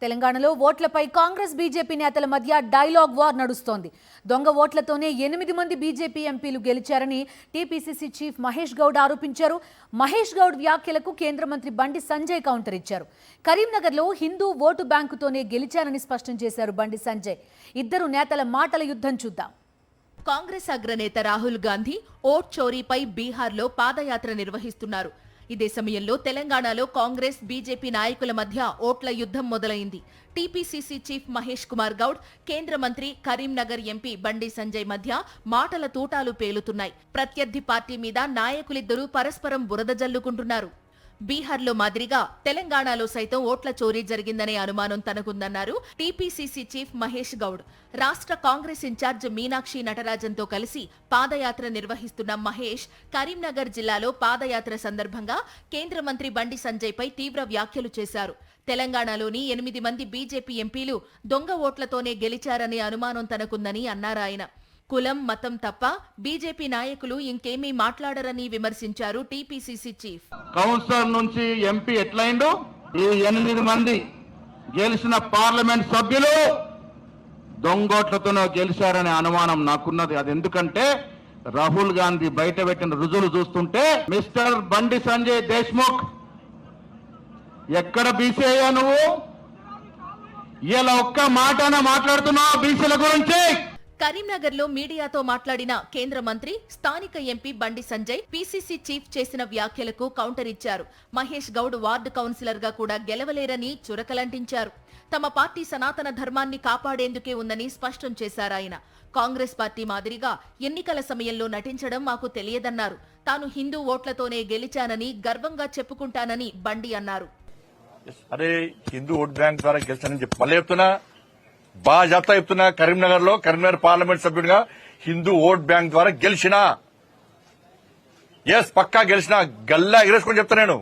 తెలంగాణలో ఓట్లపై కాంగ్రెస్ బీజేపీ నేతల మధ్య డైలాగ్ వార్ నడుస్తోంది. దొంగ ఓట్లతోనే 8 మంది బీజేపీ ఎంపీలు గెలిచారని టీపీసీసీ చీఫ్ మహేష్ గౌడ్ ఆరోపించారు. మహేష్ గౌడ్ వ్యాఖ్యలకు కేంద్ర మంత్రి బండి సంజయ్ కౌంటర్ ఇచ్చారు. కరీంనగర్లో హిందూ ఓటు బ్యాంకుతోనే గెలిచారని స్పష్టం చేశారు బండి సంజయ్. ఇద్దరు నేతల మాటల యుద్ధం చూద్దాం. కాంగ్రెస్ అగ్రనేత రాహుల్ గాంధీ ఓట్ చోరీపై బీహార్లో పాదయాత్ర నిర్వహిస్తున్నారు. ఇదే సమయంలో తెలంగాణలో కాంగ్రెస్ బీజేపీ నాయకుల మధ్య ఓట్ల యుద్ధం మొదలైంది. టీపీసీసీ చీఫ్ మహేష్ కుమార్ గౌడ్, కేంద్ర మంత్రి కరీంనగర్ ఎంపీ బండి సంజయ్ మధ్య మాటల తూటాలు పేలుతున్నాయి. ప్రత్యర్థి పార్టీ మీద నాయకులిద్దరూ పరస్పరం బురద జల్లుకుంటున్నారు. బీహార్లో మాదిరిగా తెలంగాణలో సైతం ఓట్ల చోరీ జరిగిందనే అనుమానం తనకుందన్నారు టీపీసీసీ చీఫ్ మహేష్ గౌడ్. రాష్ట్ర కాంగ్రెస్ ఇన్ఛార్జ్ మీనాక్షి నటరాజన్తో కలిసి పాదయాత్ర నిర్వహిస్తున్న మహేష్ కరీంనగర్ జిల్లాలో పాదయాత్ర సందర్భంగా కేంద్ర మంత్రి బండి సంజయ్పై తీవ్ర వ్యాఖ్యలు చేశారు. తెలంగాణలోని 8 మంది బీజేపీ ఎంపీలు దొంగ ఓట్లతోనే గెలిచారనే అనుమానం తనకుందని అన్నారాయన. కులం, మతం తప్ప బీజేపీ నాయకులు ఇంకేమీ మాట్లాడరని విమర్శించారు టీపీసీసీ చీఫ్. కౌన్సిలర్ నుంచి ఎంపీ ఎట్లయిండు? ఈ 8 మంది గెలిచిన పార్లమెంట్ సభ్యులు దొంగోట్లతోనే గెలిచారనే అనుమానం నాకున్నది. అది ఎందుకంటే రాహుల్ గాంధీ బయట పెట్టిన రుజువులు చూస్తుంటే, మిస్టర్ బండి సంజయ్ దేశ్ముఖ్, ఎక్కడ బీసీ అయ్యా నువ్వు? ఇలా ఒక్క మాటన మాట్లాడుతున్నావు బీసీల గురించి? కరీంనగర్లో మీడియాతో మాట్లాడిన కేంద్ర మంత్రి, స్థానిక MP Bandi Sanjay PCC chief చేసిన వ్యాఖ్యలకు కౌంటర్ ఇచ్చారు. మహేష్ గౌడ్ వార్డు కౌన్సిలర్ గా కూడా గెలవలేరని చురకలంటించారు. తమ పార్టీ సనాతన ధర్మాన్ని కాపాడేందుకే ఉందని స్పష్టం చేశారాయన. కాంగ్రెస్ పార్టీ మాదిరిగా ఎన్నికల సమయంలో నటించడం మాకు తెలియదన్నారు. తాను హిందూ ఓట్లతోనే గెలిచానని గర్వంగా చెప్పుకుంటానని బండి అన్నారు. అరే, హిందూ ఓట్ బ్యాంక్ ద్వారా గెలిచానని చెప్పి మళ్ళీ చెప్తున్నా, బాగా చెప్తున్నా. కరీంనగర్ పార్లమెంట్ సభ్యుడిగా హిందూ ఓట్ బ్యాంక్ ద్వారా గెలిచినా, పక్కా గెలిచినా, గల్లా ఎగరేసుకొని చెప్తా నేను.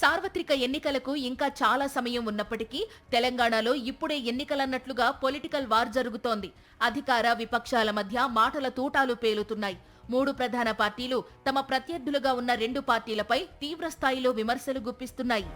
సార్వత్రిక ఎన్నికలకు ఇంకా చాలా సమయం ఉన్నప్పటికీ తెలంగాణలో ఇప్పుడే ఎన్నికలన్నట్లుగా పొలిటికల్ వార్ జరుగుతోంది. అధికార విపక్షాల మధ్య మాటల తూటాలు పేలుతున్నాయి. 3 ప్రధాన పార్టీలు తమ ప్రత్యర్థులుగా ఉన్న 2 పార్టీలపై తీవ్ర స్థాయిలో విమర్శలు గుప్పిస్తున్నాయి.